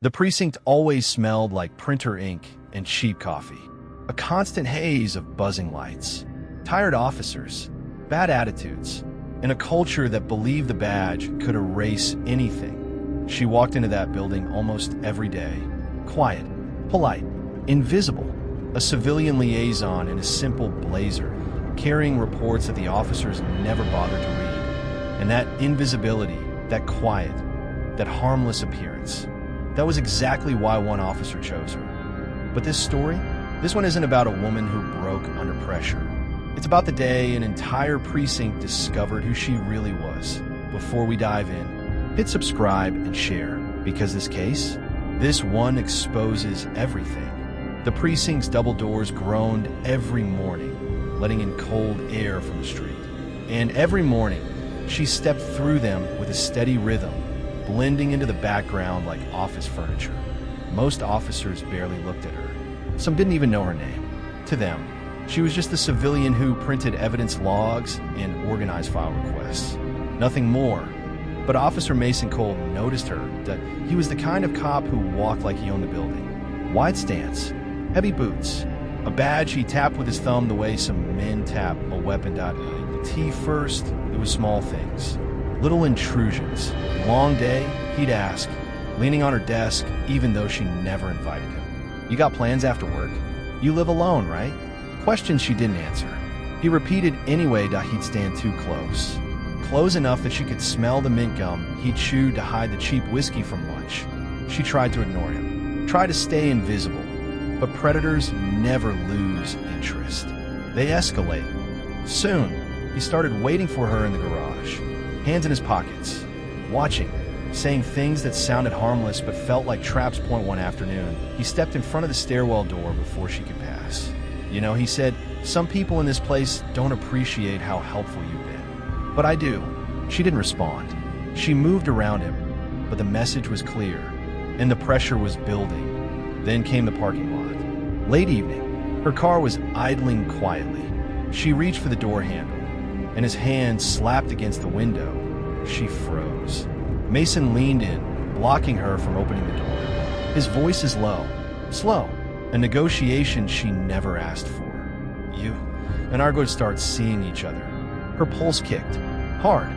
The precinct always smelled like printer ink and cheap coffee. A constant haze of buzzing lights, tired officers, bad attitudes, and a culture that believed the badge could erase anything. She walked into that building almost every day, quiet, polite, invisible, a civilian liaison in a simple blazer, carrying reports that the officers never bothered to read. And that invisibility, that quiet, that harmless appearance, that was exactly why one officer chose her. But this one isn't about a woman who broke under pressure. It's about the day an entire precinct discovered who she really was. Before we dive in, hit subscribe and share, because this one exposes everything. The precinct's double doors groaned every morning, letting in cold air from the street. And every morning, she stepped through them with a steady rhythm, blending into the background like office furniture. Most officers barely looked at her. Some didn't even know her name. To them, she was just the civilian who printed evidence logs and organized file requests. Nothing more. But Officer Mason Cole noticed her, that he was the kind of cop who walked like he owned the building. Wide stance, heavy boots, a badge he tapped with his thumb the way some men tap a weapon. The T first, it was small things. Little intrusions. Long day, he'd ask, leaning on her desk, even though she never invited him. You got plans after work? You live alone, right? Questions she didn't answer. He repeated anyway. He'd stand too close. Close enough that she could smell the mint gum he chewed to hide the cheap whiskey from lunch. She tried to ignore him, tried to stay invisible. But predators never lose interest. They escalate. Soon, he started waiting for her in the garage. Hands in his pockets, watching, saying things that sounded harmless but felt like traps. One afternoon, he stepped in front of the stairwell door before she could pass. You know, he said, some people in this place don't appreciate how helpful you've been. But I do. She didn't respond. She moved around him, but the message was clear, and the pressure was building. Then came the parking lot. Late evening, her car was idling quietly. She reached for the door handle, and his hand slapped against the window. She froze. Mason leaned in, blocking her from opening the door. His voice is low, slow, a negotiation she never asked for. You and Argo start seeing each other. Her pulse kicked. Hard.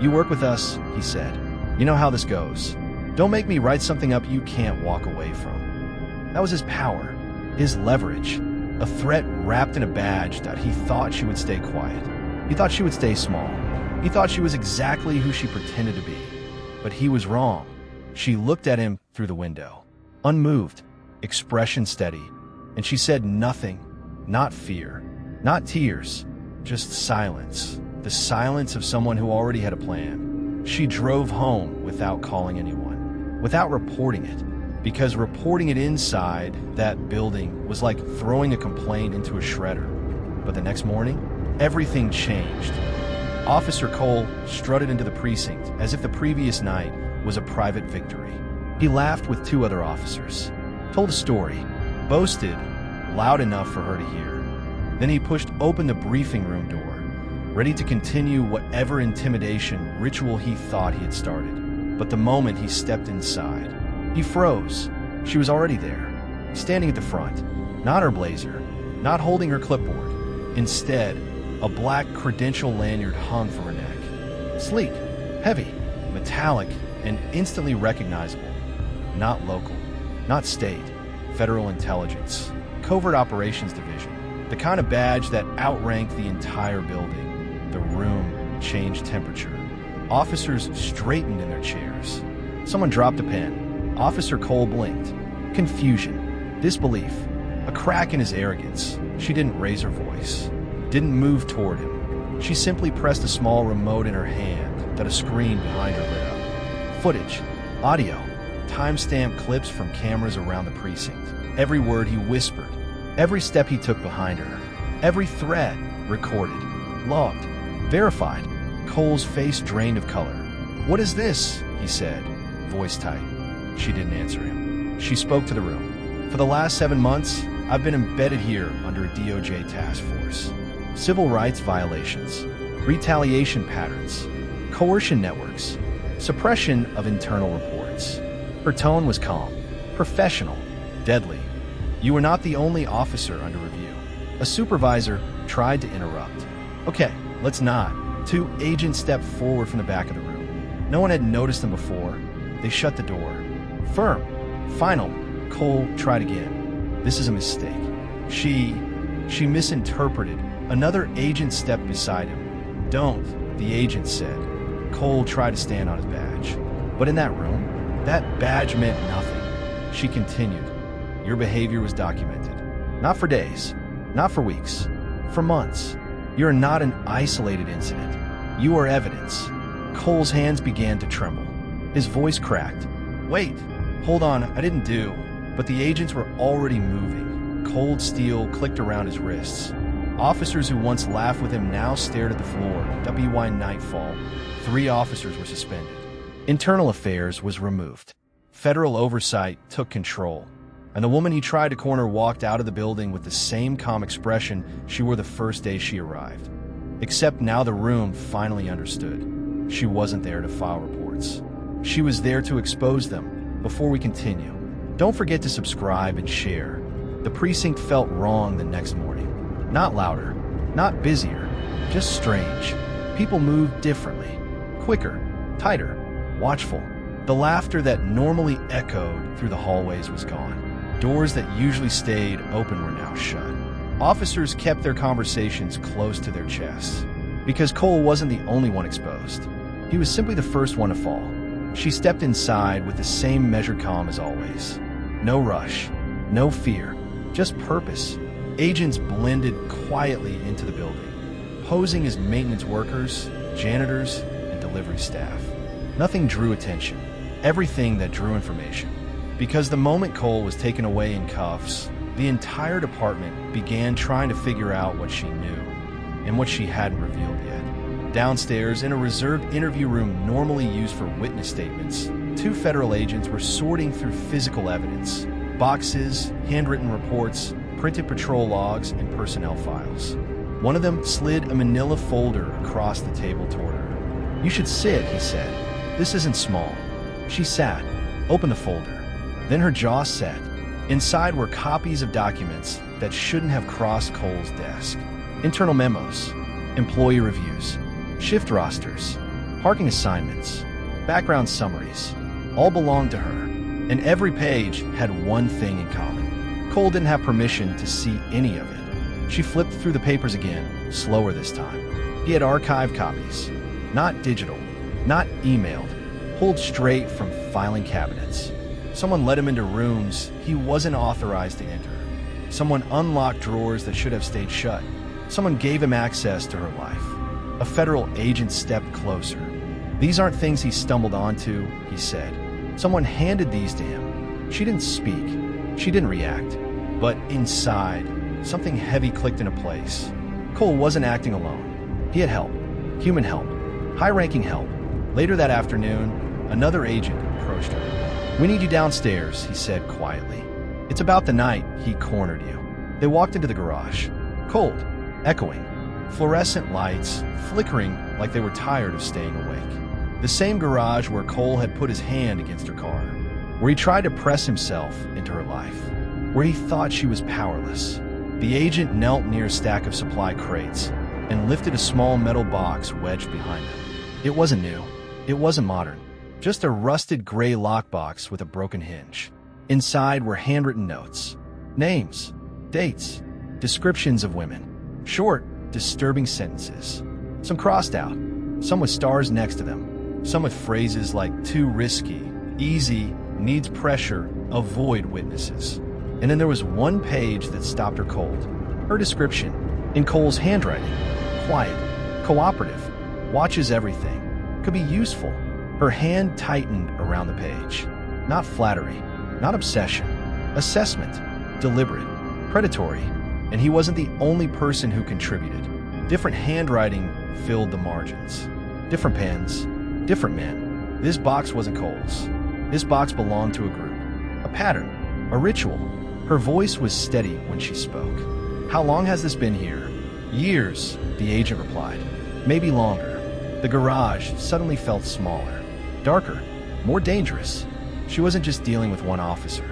You work with us, he said. You know how this goes. Don't make me write something up you can't walk away from. That was his power, his leverage, a threat wrapped in a badge that he thought she would stay quiet. He thought she would stay small. He thought she was exactly who she pretended to be. But he was wrong. She looked at him through the window, unmoved, expression steady, and she said nothing, not fear, not tears, just silence, the silence of someone who already had a plan. She drove home without calling anyone, without reporting it, because reporting it inside that building was like throwing a complaint into a shredder. But the next morning, everything changed. Officer Cole strutted into the precinct as if the previous night was a private victory. He laughed with two other officers, told a story, boasted, loud enough for her to hear. Then he pushed open the briefing room door, ready to continue whatever intimidation ritual he thought he had started. But the moment he stepped inside, he froze. She was already there, standing at the front, not her blazer, not holding her clipboard. Instead, a black credential lanyard hung from her neck. Sleek, heavy, metallic, and instantly recognizable. Not local, not state, federal intelligence, covert operations division. The kind of badge that outranked the entire building. The room changed temperature. Officers straightened in their chairs. Someone dropped a pen. Officer Cole blinked. Confusion, disbelief, a crack in his arrogance. She didn't raise her voice, didn't move toward him. She simply pressed a small remote in her hand that a screen behind her lit up. Footage, audio, timestamp clips from cameras around the precinct. Every word he whispered, every step he took behind her, every thread recorded, logged, verified. Cole's face drained of color. "What is this?" he said, voice tight. She didn't answer him. She spoke to the room. "For the last 7 months, I've been embedded here under a DOJ task force. Civil rights violations, retaliation patterns, coercion networks, suppression of internal reports." Her tone was calm, Professional. Deadly. You were not the only officer under review. A supervisor tried to interrupt. Okay, let's not. Two agents stepped forward from the back of the room. No one had noticed them before. They shut the door. Firm. Final. Cole tried again. This is a mistake. She misinterpreted. Another agent stepped beside him. Don't, the agent said. Cole tried to stand on his badge. But in that room, that badge meant nothing. She continued. Your behavior was documented. Not for days, not for weeks, for months. You're not an isolated incident. You are evidence. Cole's hands began to tremble. His voice cracked. Wait, hold on, I didn't do. But the agents were already moving. Cold steel clicked around his wrists. Officers who once laughed with him now stared at the floor. WY nightfall. 3 officers were suspended. Internal affairs was removed. Federal oversight took control. And the woman he tried to corner walked out of the building with the same calm expression she wore the first day she arrived. Except now the room finally understood. She wasn't there to file reports. She was there to expose them. Before we continue, don't forget to subscribe and share. The precinct felt wrong the next morning. Not louder, not busier, just strange. People moved differently, quicker, tighter, watchful. The laughter that normally echoed through the hallways was gone. Doors that usually stayed open were now shut. Officers kept their conversations close to their chests. Because Cole wasn't the only one exposed. He was simply the first one to fall. She stepped inside with the same measured calm as always. No rush, no fear, just purpose. Agents blended quietly into the building, posing as maintenance workers, janitors, and delivery staff. Nothing drew attention. Everything that drew information. Because the moment Cole was taken away in cuffs, the entire department began trying to figure out what she knew and what she hadn't revealed yet. Downstairs, in a reserved interview room normally used for witness statements, 2 federal agents were sorting through physical evidence, boxes, handwritten reports, printed patrol logs, and personnel files. One of them slid a manila folder across the table toward her. You should sit, he said. This isn't small. She sat, opened the folder. Then her jaw set. Inside were copies of documents that shouldn't have crossed Cole's desk. Internal memos, employee reviews, shift rosters, parking assignments, background summaries, all belonged to her, and every page had one thing in common. Cole didn't have permission to see any of it. She flipped through the papers again, slower this time. He had archived copies, not digital, not emailed, pulled straight from filing cabinets. Someone let him into rooms he wasn't authorized to enter. Someone unlocked drawers that should have stayed shut. Someone gave him access to her life. A federal agent stepped closer. These aren't things he stumbled onto, he said. Someone handed these to him. She didn't speak. She didn't react. But inside, something heavy clicked into place. Cole wasn't acting alone. He had help. Human help. High-ranking help. Later that afternoon, another agent approached her. We need you downstairs, he said quietly. It's about the night he cornered you. They walked into the garage. Cold, echoing, fluorescent lights flickering like they were tired of staying awake. The same garage where Cole had put his hand against her car, where he tried to press himself into her life, where he thought she was powerless. The agent knelt near a stack of supply crates and lifted a small metal box wedged behind them. It wasn't new. It wasn't modern. Just a rusted gray lockbox with a broken hinge. Inside were handwritten notes, names, dates, descriptions of women, short, disturbing sentences. Some crossed out, some with stars next to them, some with phrases like too risky, easy, needs pressure, avoid witnesses. And then there was one page that stopped her cold. Her description, in Cole's handwriting, quiet, cooperative, watches everything, could be useful. Her hand tightened around the page. Not flattery, not obsession. Assessment, deliberate, predatory. And he wasn't the only person who contributed. Different handwriting filled the margins. Different pens, different men. This box wasn't Cole's. This box belonged to a group. A pattern, a ritual. Her voice was steady when she spoke. How long has this been here? Years, the agent replied. Maybe longer. The garage suddenly felt smaller. Darker, more dangerous. She wasn't just dealing with one officer.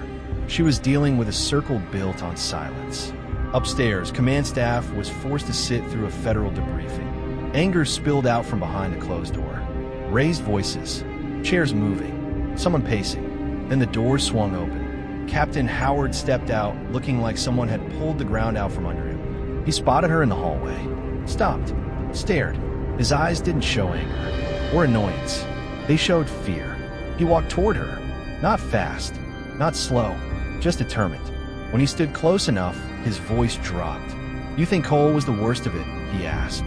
She was dealing with a circle built on silence. Upstairs, command staff was forced to sit through a federal debriefing. Anger spilled out from behind the closed door. Raised voices, chairs moving, someone pacing. Then the door swung open. Captain Howard stepped out, looking like someone had pulled the ground out from under him. He spotted her in the hallway, stopped, stared. His eyes didn't show anger or annoyance. They showed fear. He walked toward her, not fast, not slow, just determined. When he stood close enough, his voice dropped. "You think Cole was the worst of it?" he asked.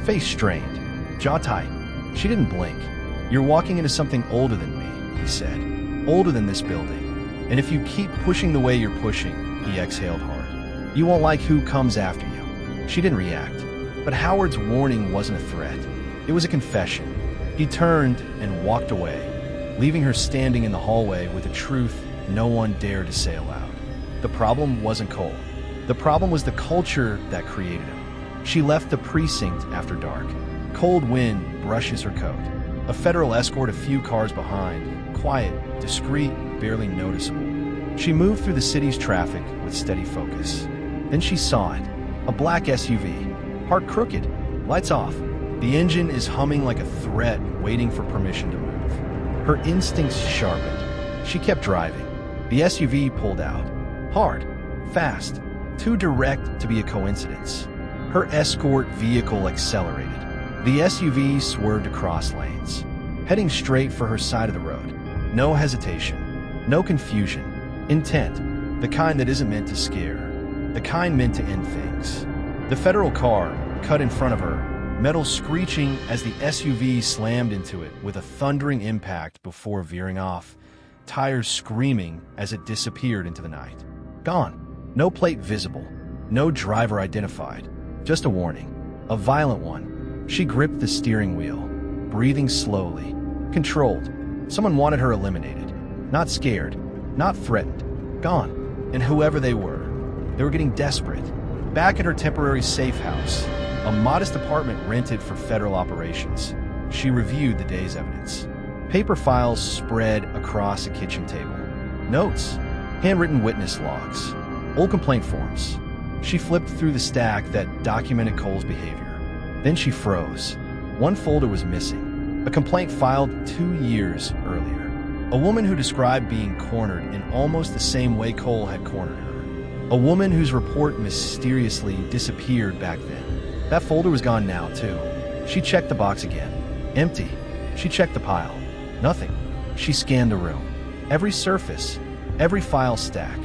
Face strained, jaw tight. She didn't blink. "You're walking into something older than me," he said. "Older than this building. And if you keep pushing the way you're pushing," he exhaled hard, "you won't like who comes after you." She didn't react. But Howard's warning wasn't a threat. It was a confession. He turned and walked away, leaving her standing in the hallway with a truth no one dared to say aloud. The problem wasn't Cole. The problem was the culture that created him. She left the precinct after dark. Cold wind brushes her coat. A federal escort a few cars behind, quiet, discreet, barely noticeable. She moved through the city's traffic with steady focus. Then she saw it. A black SUV, parked crooked, lights off. The engine is humming like a threat waiting for permission to move. Her instincts sharpened. She kept driving. The SUV pulled out. Hard, fast, too direct to be a coincidence. Her escort vehicle accelerated. The SUV swerved across lanes, heading straight for her side of the road. No hesitation, no confusion. Intent, the kind that isn't meant to scare, the kind meant to end things. The federal car cut in front of her, metal screeching as the SUV slammed into it with a thundering impact before veering off, tires screaming as it disappeared into the night. Gone. No plate visible. No driver identified. Just a warning. A violent one. She gripped the steering wheel, breathing slowly, controlled. Someone wanted her eliminated. Not scared. Not threatened. Gone. And whoever they were getting desperate. Back at her temporary safe house, a modest apartment rented for federal operations, she reviewed the day's evidence. Paper files spread across a kitchen table. Notes. Handwritten witness logs. Old complaint forms. She flipped through the stack that documented Cole's behavior. Then she froze. One folder was missing. A complaint filed 2 years earlier. A woman who described being cornered in almost the same way Cole had cornered her. A woman whose report mysteriously disappeared back then. That folder was gone now, too. She checked the box again. Empty. She checked the pile. Nothing. She scanned the room. Every surface, every file stack.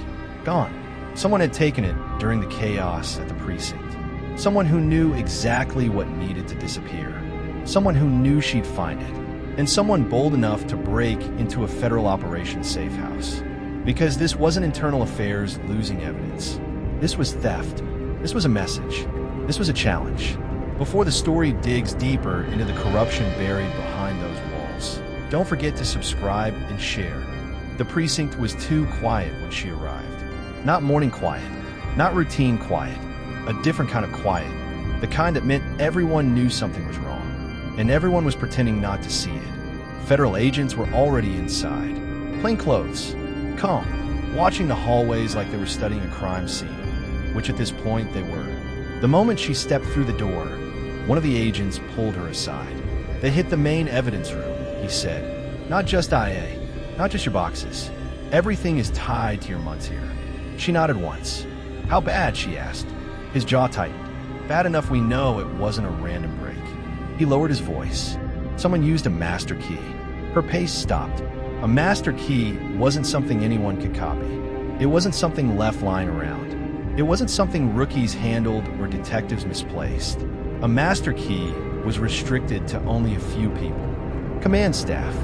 Gone. Someone had taken it during the chaos at the precinct. Someone who knew exactly what needed to disappear. Someone who knew she'd find it. And someone bold enough to break into a federal operations safe house. Because this wasn't internal affairs losing evidence. This was theft. This was a message. This was a challenge. Before the story digs deeper into the corruption buried behind those walls, don't forget to subscribe and share. The precinct was too quiet when she arrived. Not morning quiet, not routine quiet, a different kind of quiet, the kind that meant everyone knew something was wrong, and everyone was pretending not to see it. Federal agents were already inside, plain clothes, calm, watching the hallways like they were studying a crime scene, which at this point they were. The moment she stepped through the door, one of the agents pulled her aside. "They hit the main evidence room," he said. "Not just IA, not just your boxes. Everything is tied to your months here." She nodded once. "How bad?" she asked. His jaw tightened. "Bad enough we know it wasn't a random break." He lowered his voice. "Someone used a master key." Her pace stopped. A master key wasn't something anyone could copy. It wasn't something left lying around. It wasn't something rookies handled or detectives misplaced. A master key was restricted to only a few people. Command staff,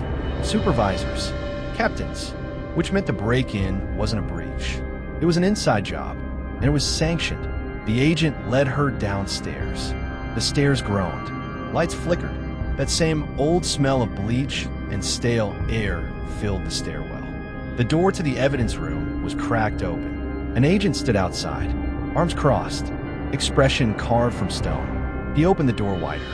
supervisors, captains, which meant the break-in wasn't a breach. It was an inside job, and it was sanctioned. The agent led her downstairs. The stairs groaned. Lights flickered. That same old smell of bleach and stale air filled the stairwell. The door to the evidence room was cracked open. An agent stood outside, arms crossed, expression carved from stone. He opened the door wider.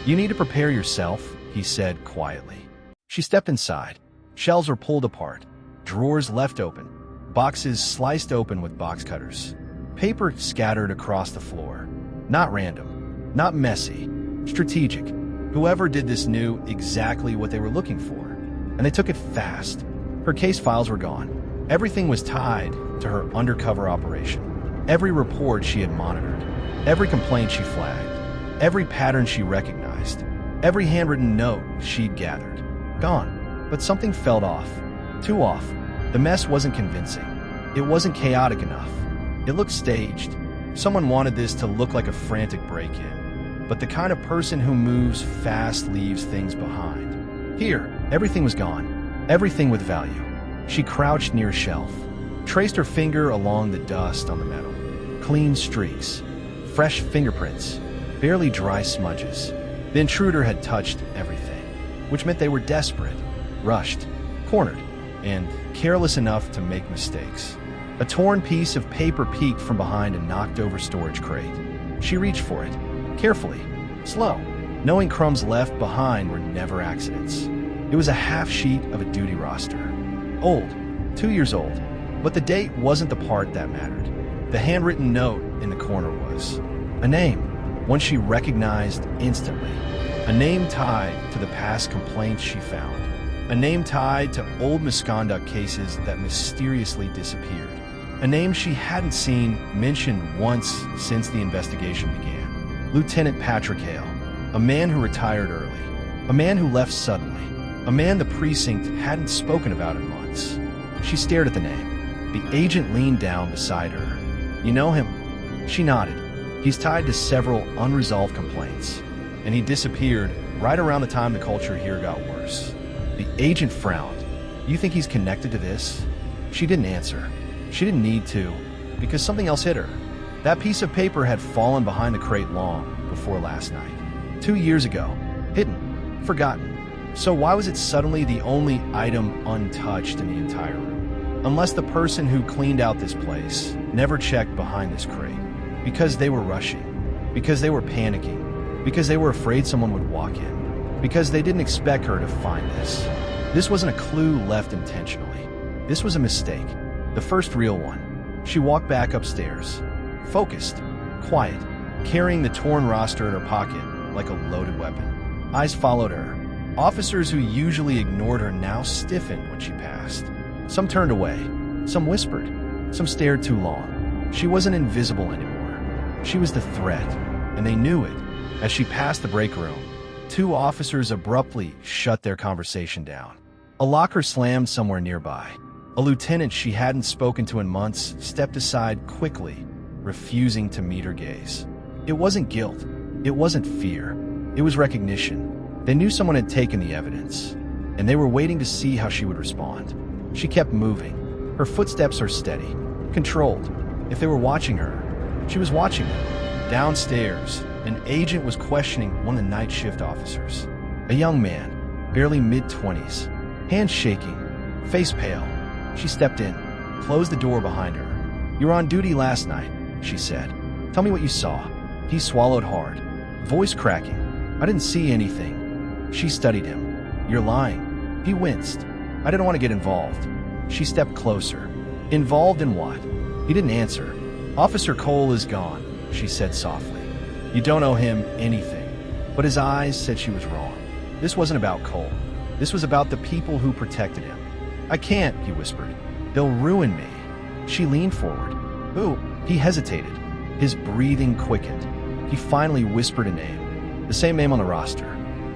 "You need to prepare yourself," he said quietly. She stepped inside. Shelves were pulled apart, drawers left open. boxes sliced open with box cutters, paper scattered across the floor. Not random, not messy, strategic. Whoever did this knew exactly what they were looking for, and they took it fast. Her case files were gone. Everything was tied to her undercover operation. Every report she had monitored, every complaint she flagged, every pattern she recognized, every handwritten note she'd gathered. Gone. But something felt off. Too off. The mess wasn't convincing. It wasn't chaotic enough. It looked staged. Someone wanted this to look like a frantic break-in. But the kind of person who moves fast leaves things behind. Here, everything was gone. Everything with value. She crouched near a shelf, traced her finger along the dust on the metal. Clean streaks, fresh fingerprints, barely dry smudges. The intruder had touched everything, which meant they were desperate, rushed, cornered, and careless enough to make mistakes. A torn piece of paper peeked from behind a knocked-over storage crate. She reached for it, carefully, slow, knowing crumbs left behind were never accidents. It was a half sheet of a duty roster. Old, 2 years old, but the date wasn't the part that mattered. The handwritten note in the corner was a name, one she recognized instantly. A name tied to the past complaints she found. A name tied to old misconduct cases that mysteriously disappeared. A name she hadn't seen mentioned once since the investigation began. Lieutenant Patrick Hale, a man who retired early, a man who left suddenly, a man the precinct hadn't spoken about in months. She stared at the name. The agent leaned down beside her. "You know him?" She nodded. "He's tied to several unresolved complaints, and he disappeared right around the time the culture here got worse." The agent frowned. "You think he's connected to this?" She didn't answer. She didn't need to, because something else hit her. That piece of paper had fallen behind the crate long before last night. 2 years ago. Hidden. Forgotten. So why was it suddenly the only item untouched in the entire room? Unless the person who cleaned out this place never checked behind this crate. Because they were rushing. Because they were panicking. Because they were afraid someone would walk in. Because they didn't expect her to find this. This wasn't a clue left intentionally. This was a mistake. The first real one. She walked back upstairs. Focused. Quiet. Carrying the torn roster in her pocket like a loaded weapon. Eyes followed her. Officers who usually ignored her now stiffened when she passed. Some turned away. Some whispered. Some stared too long. She wasn't invisible anymore. She was the threat, and they knew it. As she passed the break room, 2 officers abruptly shut their conversation down. A locker slammed somewhere nearby. A lieutenant she hadn't spoken to in months stepped aside quickly, refusing to meet her gaze. It wasn't guilt. It wasn't fear. It was recognition. They knew someone had taken the evidence, and they were waiting to see how she would respond. She kept moving. Her footsteps are steady, controlled. If they were watching her, she was watching them. Downstairs, an agent was questioning one of the night shift officers. A young man, barely mid-20s, hands shaking, face pale. She stepped in, closed the door behind her. "You were on duty last night," she said. "Tell me what you saw." He swallowed hard, voice cracking. "I didn't see anything." She studied him. "You're lying." He winced. "I didn't want to get involved." She stepped closer. "Involved in what?" He didn't answer. "Officer Cole is gone," she said softly. "You don't owe him anything." But his eyes said she was wrong. This wasn't about Cole. This was about the people who protected him. "I can't," he whispered. "They'll ruin me." She leaned forward. "Who?" He hesitated. His breathing quickened. He finally whispered a name. The same name on the roster.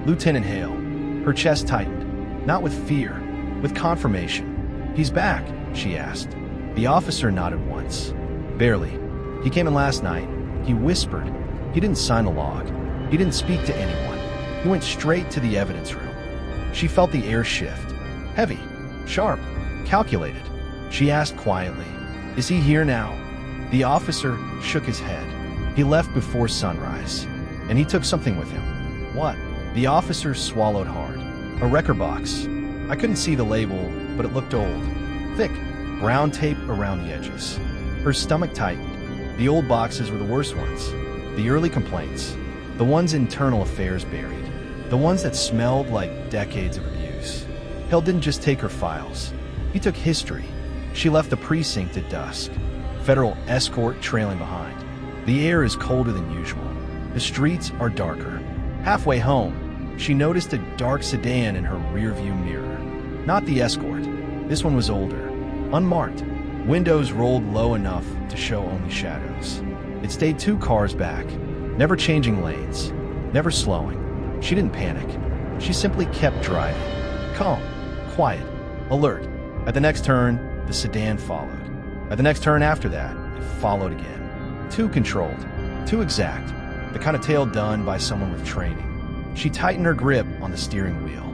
Lieutenant Hale. Her chest tightened. Not with fear, with confirmation. "He's back?" she asked. The officer nodded once. "Barely. He came in last night." He whispered. He didn't sign the log. He didn't speak to anyone. He went straight to the evidence room. She felt the air shift. Heavy. Sharp. Calculated. She asked quietly, "Is he here now?" The officer shook his head. He left before sunrise, and he took something with him. "What?" The officer swallowed hard. "A record box. I couldn't see the label, but it looked old. Thick, brown tape around the edges." Her stomach tightened. The old boxes were the worst ones. The early complaints. The ones internal affairs buried. The ones that smelled like decades of abuse. Hale didn't just take her files. He took history. She left the precinct at dusk, federal escort trailing behind. The air is colder than usual. The streets are darker. Halfway home, she noticed a dark sedan in her rearview mirror. Not the escort. This one was older, unmarked. Windows rolled low enough to show only shadows. It stayed 2 cars back, never changing lanes, never slowing. She didn't panic. She simply kept driving. Calm, quiet, alert. At the next turn, the sedan followed. At the next turn after that, it followed again. Too controlled, too exact, the kind of tale done by someone with training. She tightened her grip on the steering wheel.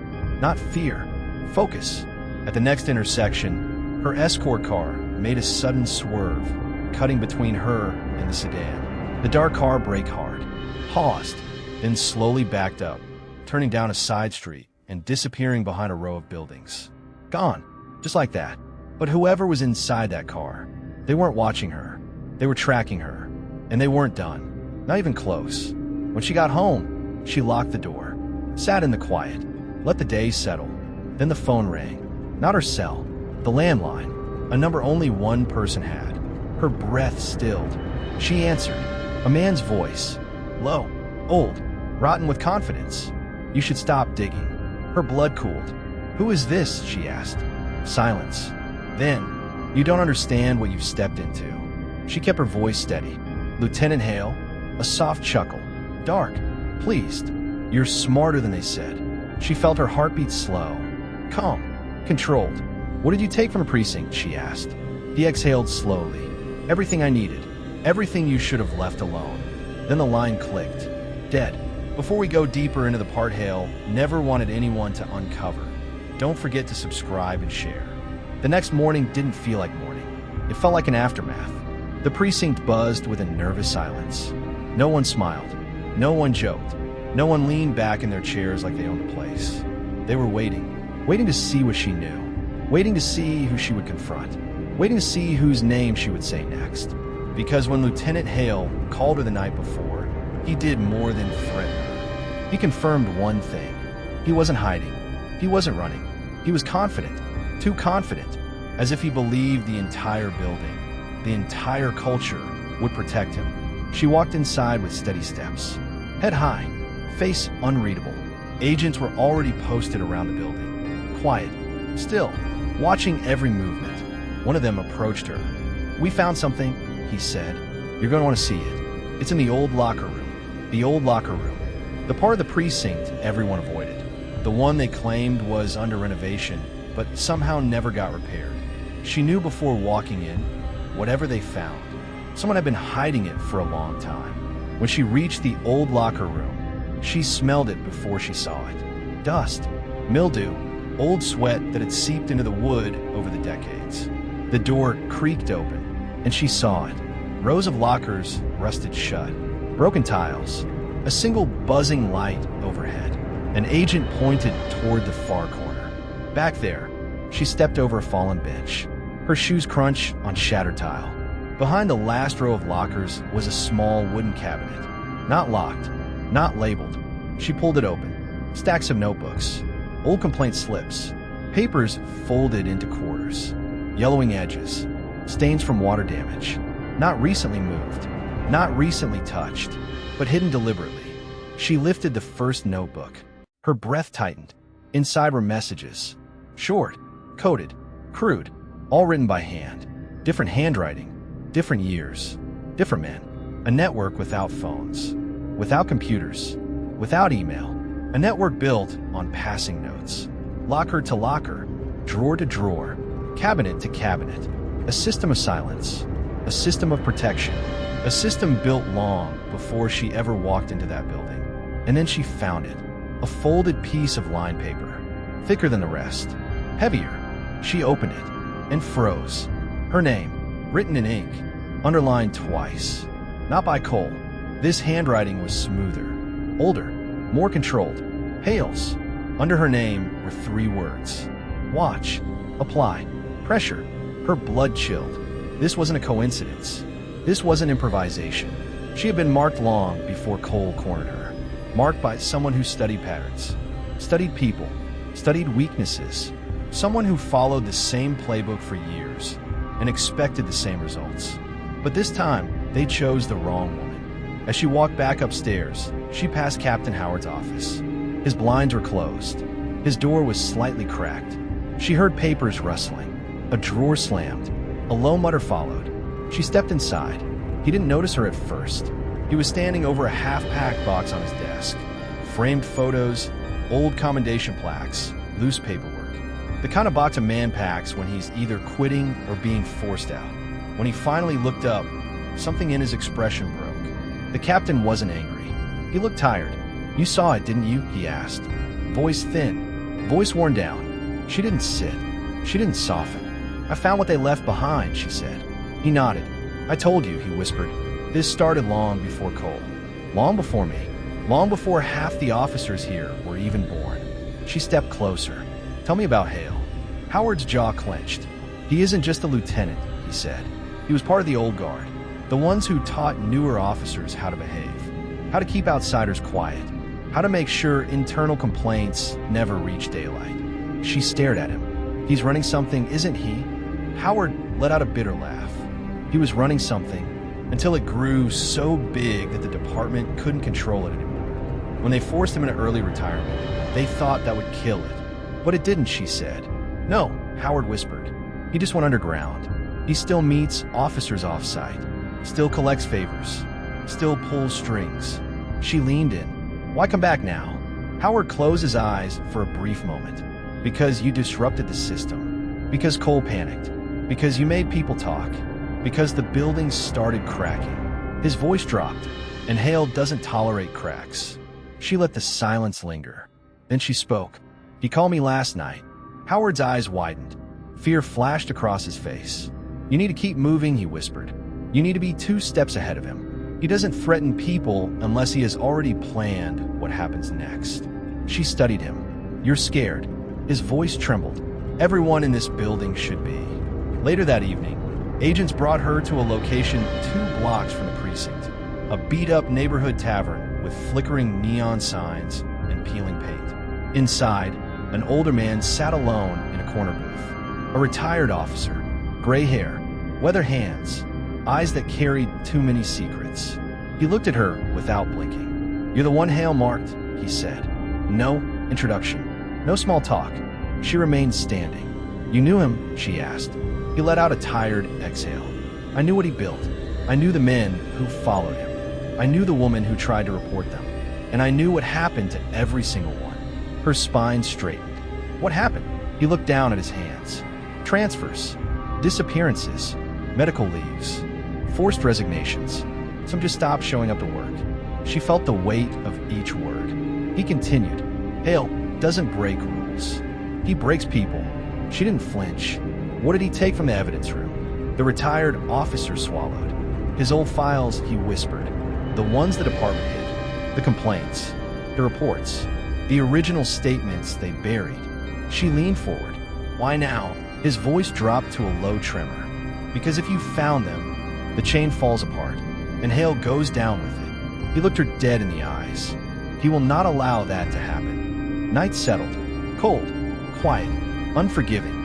Not fear, focus. At the next intersection, her escort car made a sudden swerve, cutting between her and the sedan. The dark car braked hard, paused, then slowly backed up, turning down a side street and disappearing behind a row of buildings. Gone, just like that. But whoever was inside that car, they weren't watching her. They were tracking her, and they weren't done, not even close. When she got home, she locked the door, sat in the quiet, let the day settle. Then the phone rang. Not her cell, the landline, a number only one person had. Her breath stilled. She answered, a man's voice, low, old, rotten with confidence. You should stop digging. Her blood cooled. Who is this? She asked. Silence. Then, you don't understand what you've stepped into. She kept her voice steady. Lieutenant Hale, a soft chuckle. Dark, pleased. You're smarter than they said. She felt her heartbeat slow. Calm, controlled. What did you take from the precinct? She asked. He exhaled slowly. Everything I needed. Everything you should have left alone. Then the line clicked. Dead. Before we go deeper into the part Hale never wanted anyone to uncover, don't forget to subscribe and share. The next morning didn't feel like morning. It felt like an aftermath. The precinct buzzed with a nervous silence. No one smiled. No one joked. No one leaned back in their chairs like they owned the place. They were waiting to see what she knew, waiting to see who she would confront, waiting to see whose name she would say next. Because when Lieutenant Hale called her the night before, he did more than threaten her. He confirmed one thing. He wasn't hiding. He wasn't running. He was confident, too confident, as if he believed the entire building, the entire culture, would protect him. She walked inside with steady steps, head high, face unreadable. Agents were already posted around the building, quiet, still, watching every movement. One of them approached her. We found something, he said. You're going to want to see it. It's in the old locker room. The old locker room. The part of the precinct everyone avoided. The one they claimed was under renovation, but somehow never got repaired. She knew before walking in, whatever they found, someone had been hiding it for a long time. When she reached the old locker room, she smelled it before she saw it. Dust, mildew, old sweat that had seeped into the wood over the decades. The door creaked open, and she saw it. Rows of lockers rusted shut, broken tiles, a single buzzing light overhead. An agent pointed toward the far corner. Back there, she stepped over a fallen bench. Her shoes crunch on shattered tile. Behind the last row of lockers was a small wooden cabinet. Not locked, not labeled. She pulled it open. Stacks of notebooks, old complaint slips, papers folded into quarters, yellowing edges, stains from water damage. Not recently moved, not recently touched, but hidden deliberately. She lifted the first notebook. Her breath tightened. Inside were messages. Short, coded, crude, all written by hand. Different handwriting, different years, different men. A network without phones, without computers, without email. A network built on passing notes. Locker to locker, drawer to drawer, cabinet to cabinet. A system of silence, a system of protection, a system built long before she ever walked into that building. And then she found it. A folded piece of line paper, thicker than the rest, heavier. She opened it and froze. Her name, written in ink, underlined twice. Not by Cole. This handwriting was smoother, older, more controlled. Hales. Under her name were 3 words. Watch, apply, pressure. Her blood chilled. This wasn't a coincidence. This wasn't improvisation. She had been marked long before Cole cornered her. Marked by someone who studied patterns, studied people, studied weaknesses, someone who followed the same playbook for years. and expected the same results. But this time, they chose the wrong woman. As she walked back upstairs, she passed Captain Howard's office. His blinds were closed. His door was slightly cracked. She heard papers rustling. A drawer slammed. A low mutter followed. She stepped inside. He didn't notice her at first. He was standing over a half-packed box on his desk. Framed photos, old commendation plaques, loose paperwork. The kind of box a man packs when he's either quitting or being forced out. When he finally looked up, something in his expression broke. The captain wasn't angry. He looked tired. "You saw it, didn't you?" he asked. Voice thin, voice worn down. She didn't sit. She didn't soften. "I found what they left behind," she said. He nodded. "I told you," he whispered. "This started long before Cole. Long before me. Long before half the officers here were even born." She stepped closer. "Tell me about Hale." Howard's jaw clenched. "He isn't just a lieutenant," he said. "He was part of the old guard. The ones who taught newer officers how to behave. How to keep outsiders quiet. How to make sure internal complaints never reach daylight." She stared at him. "He's running something, isn't he?" Howard let out a bitter laugh. He was running something until it grew so big that the department couldn't control it anymore. When they forced him into early retirement, they thought that would kill it. But it didn't, she said. "No," Howard whispered. "He just went underground. He still meets officers off-site, still collects favors, still pulls strings." She leaned in. "Why come back now?" Howard closed his eyes for a brief moment. "Because you disrupted the system. Because Cole panicked. Because you made people talk. Because the building started cracking." His voice dropped, and Hale doesn't tolerate cracks. She let the silence linger. Then she spoke. "He called me last night." Howard's eyes widened. Fear flashed across his face. "You need to keep moving," he whispered. "You need to be 2 steps ahead of him. He doesn't threaten people unless he has already planned what happens next." She studied him. "You're scared." His voice trembled. "Everyone in this building should be." Later that evening, agents brought her to a location 2 blocks from the precinct, a beat-up neighborhood tavern with flickering neon signs and peeling paint. Inside, an older man sat alone in a corner booth. A retired officer, gray hair, weather hands, eyes that carried too many secrets. He looked at her without blinking. "You're the one Hale marked," he said. No introduction, no small talk. She remained standing. "You knew him?" she asked. He let out a tired exhale. "I knew what he built. I knew the men who followed him. I knew the woman who tried to report them. And I knew what happened to every single one." Her spine straightened. "What happened?" He looked down at his hands. "Transfers, disappearances, medical leaves, forced resignations. Some just stopped showing up to work." She felt the weight of each word. He continued. "Hale doesn't break rules. He breaks people." She didn't flinch. What did he take from the evidence room? The retired officer swallowed. His old files, he whispered. The ones the department hid. The complaints. The reports. The original statements they buried. She leaned forward. "Why now?" His voice dropped to a low tremor. "Because if you found them, the chain falls apart, and Hale goes down with it." He looked her dead in the eyes. He will not allow that to happen. Night settled. Cold. Quiet. Unforgiving.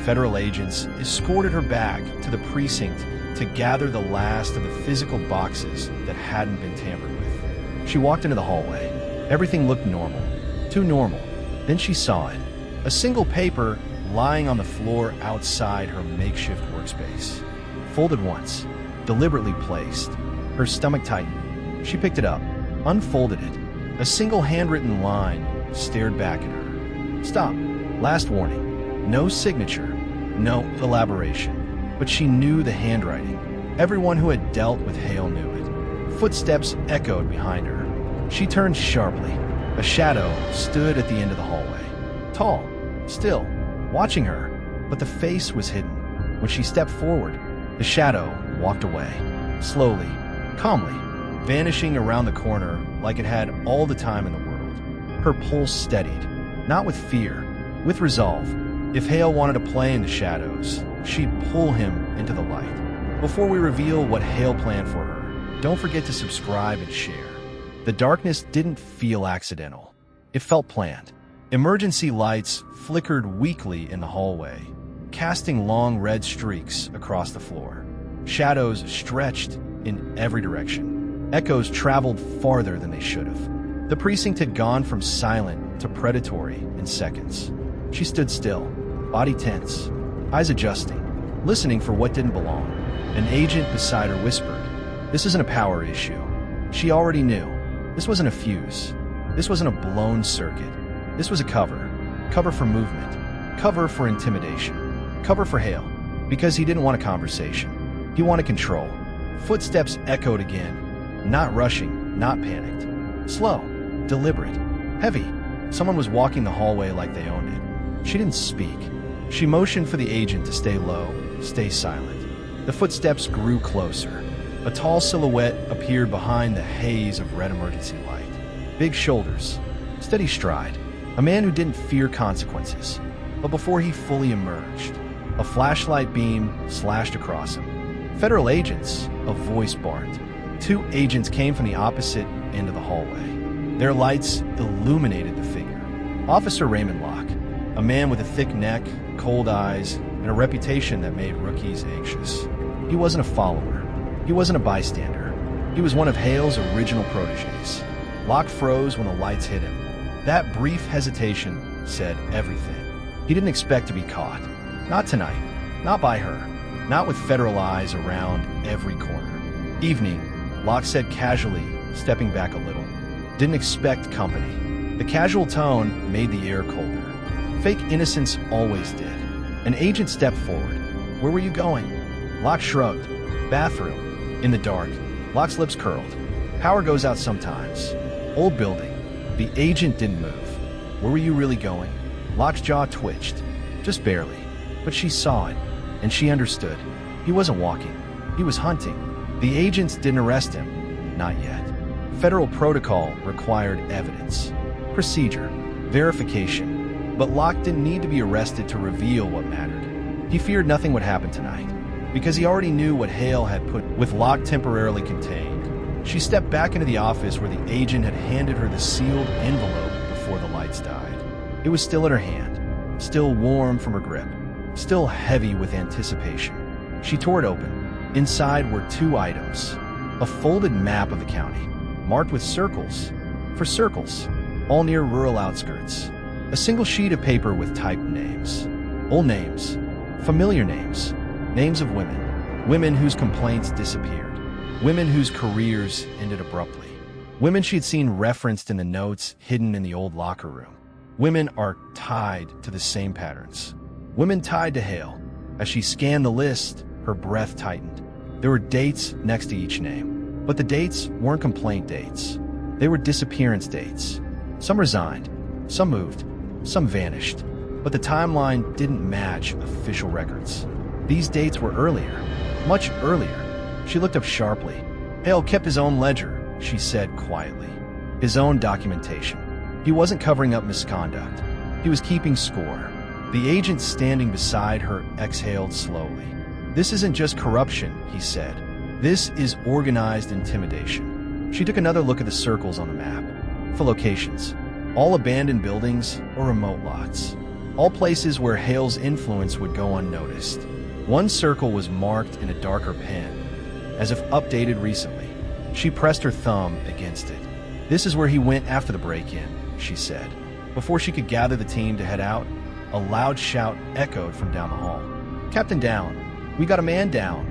Federal agents escorted her back to the precinct to gather the last of the physical boxes that hadn't been tampered with. She walked into the hallway. Everything looked normal. Too normal. Then she saw it. A single paper lying on the floor outside her makeshift workspace. Folded once. Deliberately placed. Her stomach tightened. She picked it up. Unfolded it. A single handwritten line stared back at her. "Stop. Last warning." No signature. No elaboration. But she knew the handwriting. Everyone who had dealt with Hale knew it. Footsteps echoed behind her. She turned sharply. A shadow stood at the end of the hallway. Tall. Still. Watching her. But the face was hidden. When she stepped forward, the shadow walked away. Slowly. Calmly. Vanishing around the corner like it had all the time in the world. Her pulse steadied. Not with fear. With resolve. If Hale wanted to play in the shadows, she'd pull him into the light. Before we reveal what Hale planned for her, don't forget to subscribe and share. The darkness didn't feel accidental. It felt planned. Emergency lights flickered weakly in the hallway. casting long red streaks across the floor. Shadows stretched in every direction. Echoes traveled farther than they should have. The precinct had gone from silent to predatory in seconds. She stood still, body tense, eyes adjusting, listening for what didn't belong. An agent beside her whispered, "This isn't a power issue." She already knew. This wasn't a fuse. This wasn't a blown circuit. This was a cover. Cover for movement. Cover for intimidation. Cover for Hale. Because he didn't want a conversation. He wanted control. Footsteps echoed again. Not rushing, not panicked. Slow, deliberate, heavy. Someone was walking the hallway like they owned it. She didn't speak. She motioned for the agent to stay low, stay silent. The footsteps grew closer. A tall silhouette appeared behind the haze of red emergency light. Big shoulders, steady stride. A man who didn't fear consequences. But before he fully emerged, a flashlight beam slashed across him. "Federal agents," a voice barked. Two agents came from the opposite end of the hallway. Their lights illuminated the figure. Officer Raymond Locke, a man with a thick neck, cold eyes, and a reputation that made rookies anxious. He wasn't a follower. He wasn't a bystander. He was one of Hale's original protégés. Locke froze when the lights hit him. That brief hesitation said everything. He didn't expect to be caught. Not tonight. Not by her. Not with federal eyes around every corner. "Evening," Locke said casually, stepping back a little. Didn't expect company. The casual tone made the air colder. Fake innocence always did. An agent stepped forward. "Where were you going?" Locke shrugged. "Bathroom." In the dark, Locke's lips curled. "Power goes out sometimes." "Old building." The agent didn't move. "Where were you really going?" Locke's jaw twitched. Just barely. But she saw it, and she understood. He wasn't walking. He was hunting. The agents didn't arrest him. Not yet. Federal protocol required evidence. Procedure. Verification. But Locke didn't need to be arrested to reveal what mattered. He feared nothing would happen tonight, because he already knew what Hale had put with Locke temporarily contained. She stepped back into the office where the agent had handed her the sealed envelope before the lights died. It was still in her hand, still warm from her grip, still heavy with anticipation. She tore it open. Inside were two items. A folded map of the county, marked with circles, for circles, all near rural outskirts. A single sheet of paper with typed names. Old names, familiar names, names of women. Women whose complaints disappeared. Women whose careers ended abruptly. Women she'd seen referenced in the notes hidden in the old locker room. Women are tied to the same patterns. Women tied to Hale. As she scanned the list, her breath tightened. There were dates next to each name. But the dates weren't complaint dates. They were disappearance dates. Some resigned, some moved, some vanished. But the timeline didn't match official records. These dates were earlier, much earlier. She looked up sharply. Hale kept his own ledger, she said quietly. His own documentation. He wasn't covering up misconduct. He was keeping score. The agent standing beside her exhaled slowly. "This isn't just corruption," he said. "This is organized intimidation." She took another look at the circles on the map. For locations. All abandoned buildings or remote lots. All places where Hale's influence would go unnoticed. One circle was marked in a darker pen, as if updated recently. She pressed her thumb against it. "This is where he went after the break-in," she said. Before she could gather the team to head out, a loud shout echoed from down the hall. "Captain down! We got a man down!"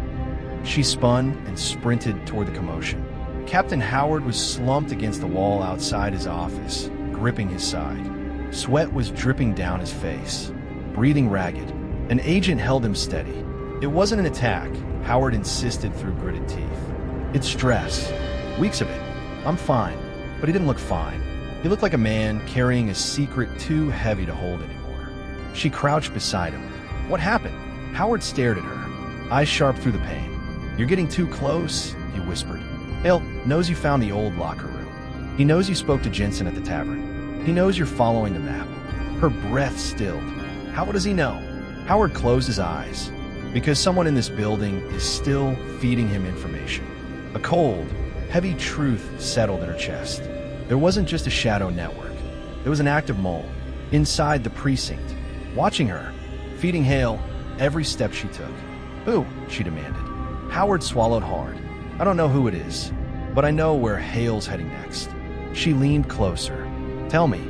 She spun and sprinted toward the commotion. Captain Howard was slumped against the wall outside his office, gripping his side. Sweat was dripping down his face, breathing ragged. An agent held him steady. It wasn't an attack, Howard insisted through gritted teeth. "It's stress. Weeks of it. I'm fine." But he didn't look fine. He looked like a man carrying a secret too heavy to hold anymore. She crouched beside him. "What happened?" Howard stared at her, eyes sharp through the pain. "You're getting too close," he whispered. "Hale knows you found the old locker room. He knows you spoke to Jensen at the tavern. He knows you're following the map." Her breath stilled. How does he know? Howard closed his eyes. Because someone in this building is still feeding him information. A cold, heavy truth settled in her chest. There wasn't just a shadow network. There was an active mole inside the precinct, watching her, feeding Hale, every step she took. "Who?" she demanded. Howard swallowed hard. "I don't know who it is, but I know where Hale's heading next." She leaned closer. "Tell me."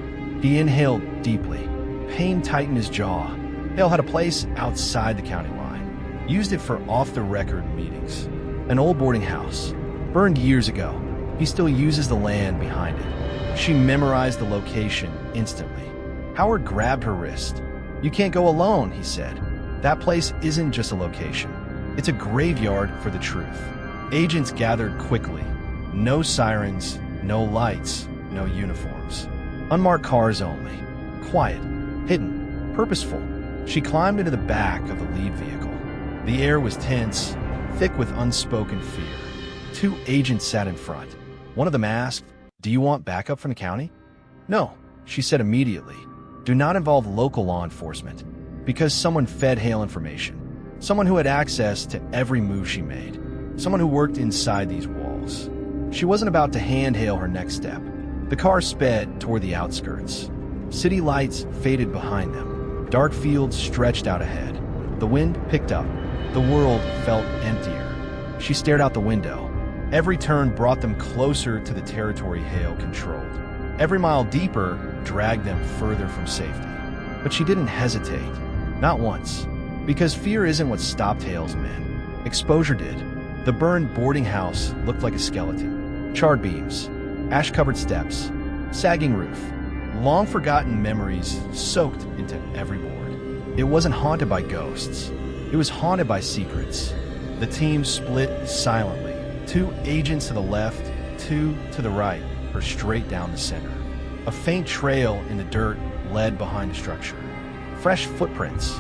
He inhaled deeply. Pain tightened his jaw. Hale had a place outside the county line. Used it for off-the-record meetings. An old boarding house. Burned years ago. He still uses the land behind it. She memorized the location instantly. Howard grabbed her wrist. "You can't go alone," he said. "That place isn't just a location. It's a graveyard for the truth." Agents gathered quickly. No sirens, no lights, no uniforms. Unmarked cars only. Quiet, hidden, purposeful. She climbed into the back of the lead vehicle. The air was tense, thick with unspoken fear. 2 agents sat in front. One of them asked, "Do you want backup from the county?" "No," she said immediately. "Do not involve local law enforcement." Because someone fed Hale information. Someone who had access to every move she made. Someone who worked inside these walls. She wasn't about to hand Hale her next step. The car sped toward the outskirts. City lights faded behind them. Dark fields stretched out ahead. The wind picked up. The world felt emptier. She stared out the window. Every turn brought them closer to the territory Hale controlled. Every mile deeper dragged them further from safety. But she didn't hesitate. Not once. Because fear isn't what stopped Hale's men. Exposure did. The burned boarding house looked like a skeleton. Charred beams, ash-covered steps, sagging roof. Long-forgotten memories soaked into every board. It wasn't haunted by ghosts. It was haunted by secrets. The team split silently. 2 agents to the left, 2 to the right, or straight down the center. A faint trail in the dirt led behind the structure. Fresh footprints.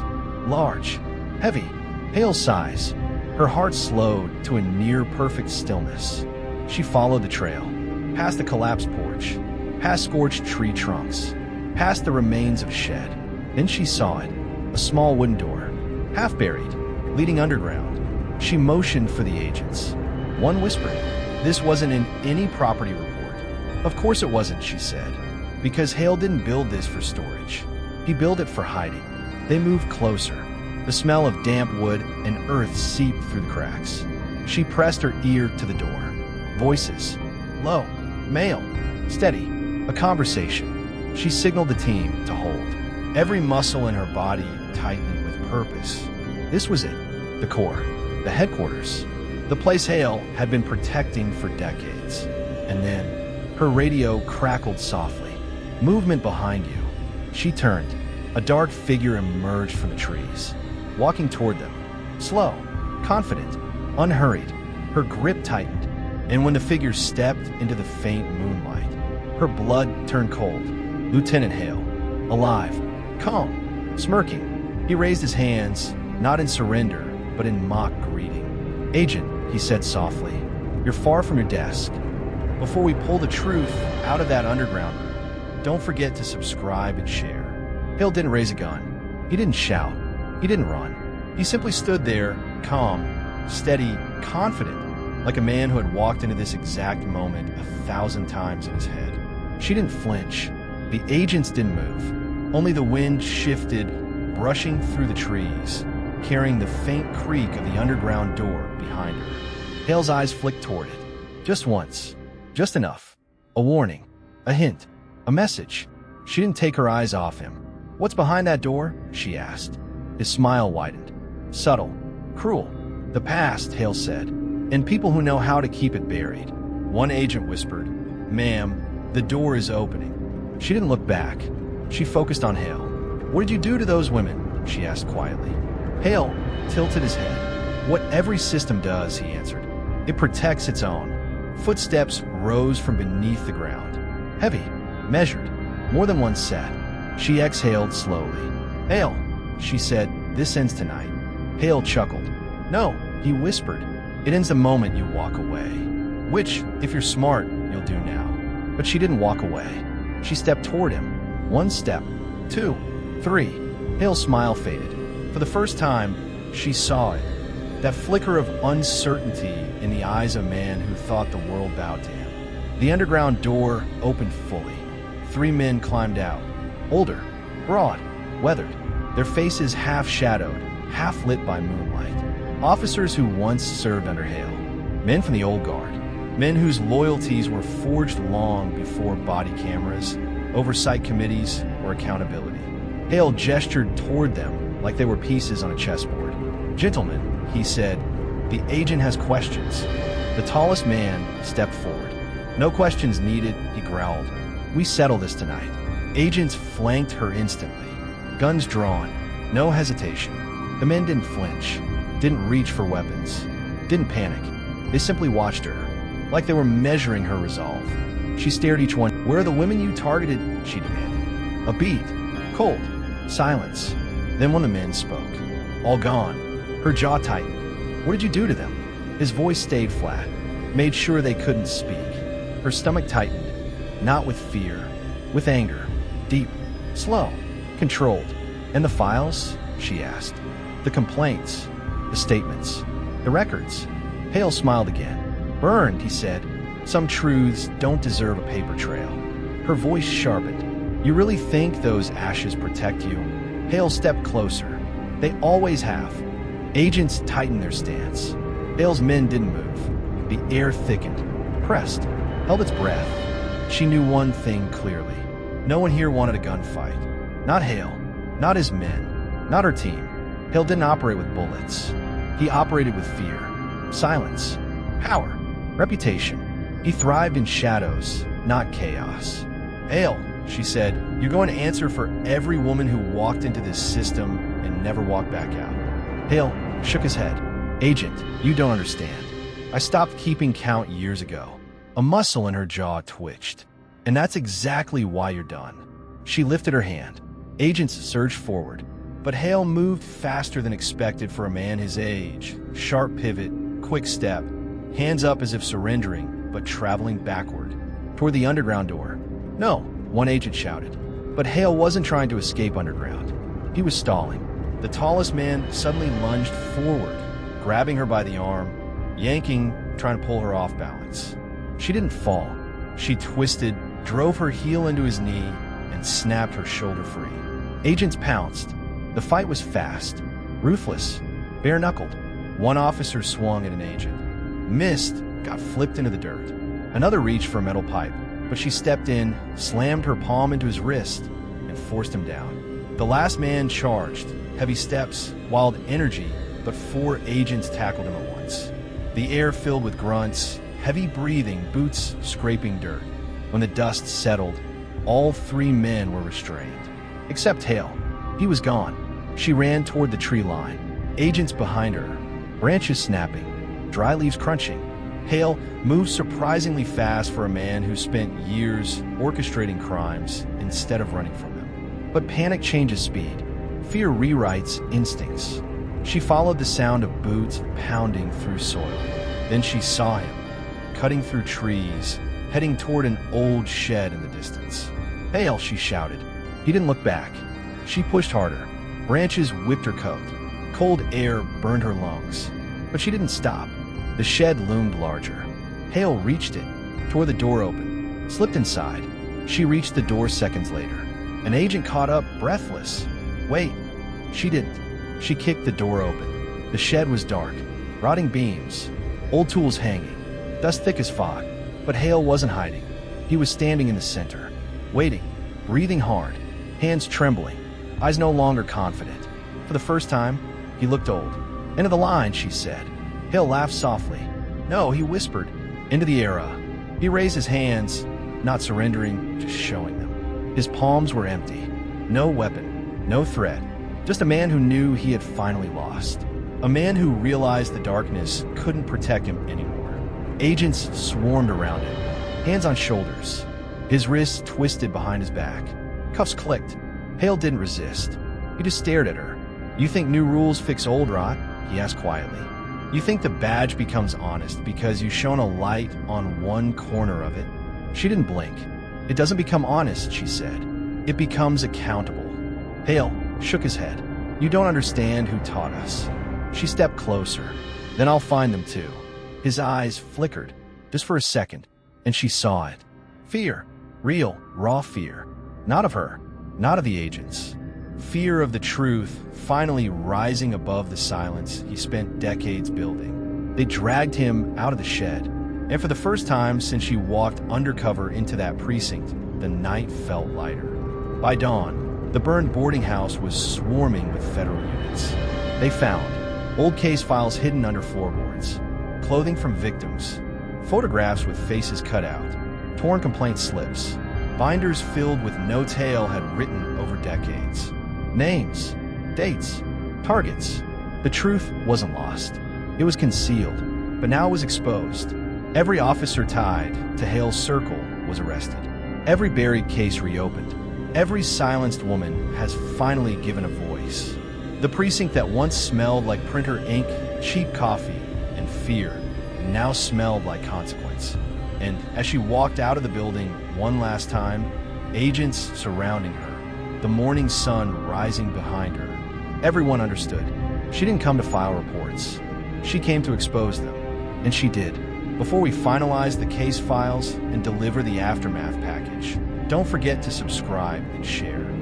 Large. Heavy. Hale's size. Her heart slowed to a near-perfect stillness. She followed the trail. Past the collapsed porch. Past scorched tree trunks. Past the remains of a shed. Then she saw it. A small wooden door. Half buried. Leading underground. She motioned for the agents. One whispered, "This wasn't in any property report." "Of course it wasn't," she said. "Because Hale didn't build this for storage. He built it for hiding." They moved closer. The smell of damp wood and earth seeped through the cracks. She pressed her ear to the door. Voices. Low. Male. Steady. A conversation. She signaled the team to hold. Every muscle in her body tightened with purpose. This was it. The core. The headquarters. The place Hale had been protecting for decades. And then, her radio crackled softly. Movement behind you. She turned. A dark figure emerged from the trees, walking toward them. Slow, confident, unhurried. Her grip tightened, and when the figure stepped into the faint moonlight, her blood turned cold. Lieutenant Hale, alive, calm, smirking. He raised his hands, not in surrender, but in mock greeting. "Agent," he said softly, "you're far from your desk. Before we pull the truth out of that underground room, don't forget to subscribe and share." Hale didn't raise a gun. He didn't shout. He didn't run. He simply stood there, calm, steady, confident, like a man who had walked into this exact moment 1,000 times in his head. She didn't flinch. The agents didn't move. Only the wind shifted, brushing through the trees, carrying the faint creak of the underground door behind her. Hale's eyes flicked toward it. Just once. Just enough. A warning. A hint. A message. She didn't take her eyes off him. "What's behind that door?" she asked. His smile widened. Subtle. Cruel. "The past," Hale said, "and people who know how to keep it buried." One agent whispered, "Ma'am, the door is opening." She didn't look back. She focused on Hale. "What did you do to those women?" she asked quietly. Hale tilted his head. "What every system does," he answered. "It protects its own." Footsteps rose from beneath the ground. Heavy. Measured. More than one set. She exhaled slowly. "Hale," she said, "this ends tonight." Hale chuckled. "No," he whispered. "It ends the moment you walk away. Which, if you're smart, you'll do now." But she didn't walk away. She stepped toward him. 1 step. 2. 3. Hale's smile faded. For the first time, she saw it. That flicker of uncertainty in the eyes of a man who thought the world bowed to him. The underground door opened fully. 3 men climbed out. Older, broad, weathered, their faces half-shadowed, half lit by moonlight. Officers who once served under Hale. Men from the old guard. Men whose loyalties were forged long before body cameras, oversight committees, or accountability. Hale gestured toward them like they were pieces on a chessboard. "Gentlemen," he said, "the agent has questions." The tallest man stepped forward. "No questions needed," he growled. "We settle this tonight." Agents flanked her instantly. Guns drawn. No hesitation. The men didn't flinch, didn't reach for weapons, didn't panic. They simply watched her, like they were measuring her resolve. She stared each one. "Where are the women you targeted?" she demanded. A beat. Cold. Silence. Then one of the men spoke. "All gone." Her jaw tightened. "What did you do to them?" His voice stayed flat, made sure they couldn't speak. Her stomach tightened, not with fear, with anger. Deep, slow, controlled. "And the files?" she asked. "The complaints, the statements, the records." Hale smiled again. "Burned," he said. "Some truths don't deserve a paper trail." Her voice sharpened. "You really think those ashes protect you?" Hale stepped closer. "They always have." Agents tightened their stance. Hale's men didn't move. The air thickened, pressed, held its breath. She knew one thing clearly. No one here wanted a gunfight. Not Hale, not his men, not her team. Hale didn't operate with bullets. He operated with fear, silence, power, reputation. He thrived in shadows, not chaos. "Hale," she said, "you're going to answer for every woman who walked into this system and never walked back out." Hale shook his head. "Agent, you don't understand. I stopped keeping count years ago." A muscle in her jaw twitched. "And that's exactly why you're done." She lifted her hand. Agents surged forward, but Hale moved faster than expected for a man his age. Sharp pivot, quick step, hands up as if surrendering, but traveling backward, toward the underground door. "No," one agent shouted. But Hale wasn't trying to escape underground. He was stalling. The tallest man suddenly lunged forward, grabbing her by the arm, yanking, trying to pull her off balance. She didn't fall. She twisted, drove her heel into his knee, and snapped her shoulder free. Agents pounced. The fight was fast, ruthless, bare-knuckled. One officer swung at an agent. Missed, got flipped into the dirt. Another reached for a metal pipe, but she stepped in, slammed her palm into his wrist, and forced him down. The last man charged. Heavy steps, wild energy, but 4 agents tackled him at once. The air filled with grunts, heavy breathing, boots scraping dirt. When the dust settled, all 3 men were restrained. Except Hale. He was gone. She ran toward the tree line. Agents behind her. Branches snapping. Dry leaves crunching. Hale moved surprisingly fast for a man who spent years orchestrating crimes instead of running from them. But panic changes speed. Fear rewrites instincts. She followed the sound of boots pounding through soil. Then she saw him, cutting through trees, heading toward an old shed in the distance. "Hale," she shouted. He didn't look back. She pushed harder. Branches whipped her coat. Cold air burned her lungs. But she didn't stop. The shed loomed larger. Hale reached it, tore the door open, slipped inside. She reached the door seconds later. An agent caught up, breathless. "Wait." She didn't. She kicked the door open. The shed was dark, rotting beams, old tools hanging, dust thick as fog. But Hale wasn't hiding. He was standing in the center, waiting, breathing hard, hands trembling, eyes no longer confident. For the first time, he looked old. "End of the line," she said. Hale laughed softly. "No," he whispered. "Into the era." He raised his hands, not surrendering, just showing them. His palms were empty. No weapon, no threat. Just a man who knew he had finally lost. A man who realized the darkness couldn't protect him anymore. Agents swarmed around him, hands on shoulders. His wrists twisted behind his back. Cuffs clicked. Hale didn't resist. He just stared at her. "You think new rules fix old rot?" he asked quietly. "You think the badge becomes honest because you shone a light on one corner of it?" She didn't blink. "It doesn't become honest," she said. "It becomes accountable." Hale shook his head. "You don't understand who taught us." She stepped closer. "Then I'll find them too." His eyes flickered, just for a second, and she saw it. Fear. Real, raw fear. Not of her, not of the agents. fear of the truth finally rising above the silence he spent decades building. They dragged him out of the shed, and for the first time since she walked undercover into that precinct, the night felt lighter. By dawn, the burned boarding house was swarming with federal units. They found old case files hidden under floorboards, clothing from victims, photographs with faces cut out, torn complaint slips, binders filled with notes Hale had written over decades. Names, dates, targets. The truth wasn't lost. It was concealed, but now it was exposed. Every officer tied to Hale's circle was arrested. Every buried case reopened. Every silenced woman has finally given a voice. The precinct that once smelled like printer ink, cheap coffee, and fear now smelled like consequence. And as she walked out of the building one last time, agents surrounding her, the morning sun rising behind her, everyone understood. She didn't come to file reports. She came to expose them. And she did. Before we finalize the case files and deliver the aftermath package, don't forget to subscribe and share.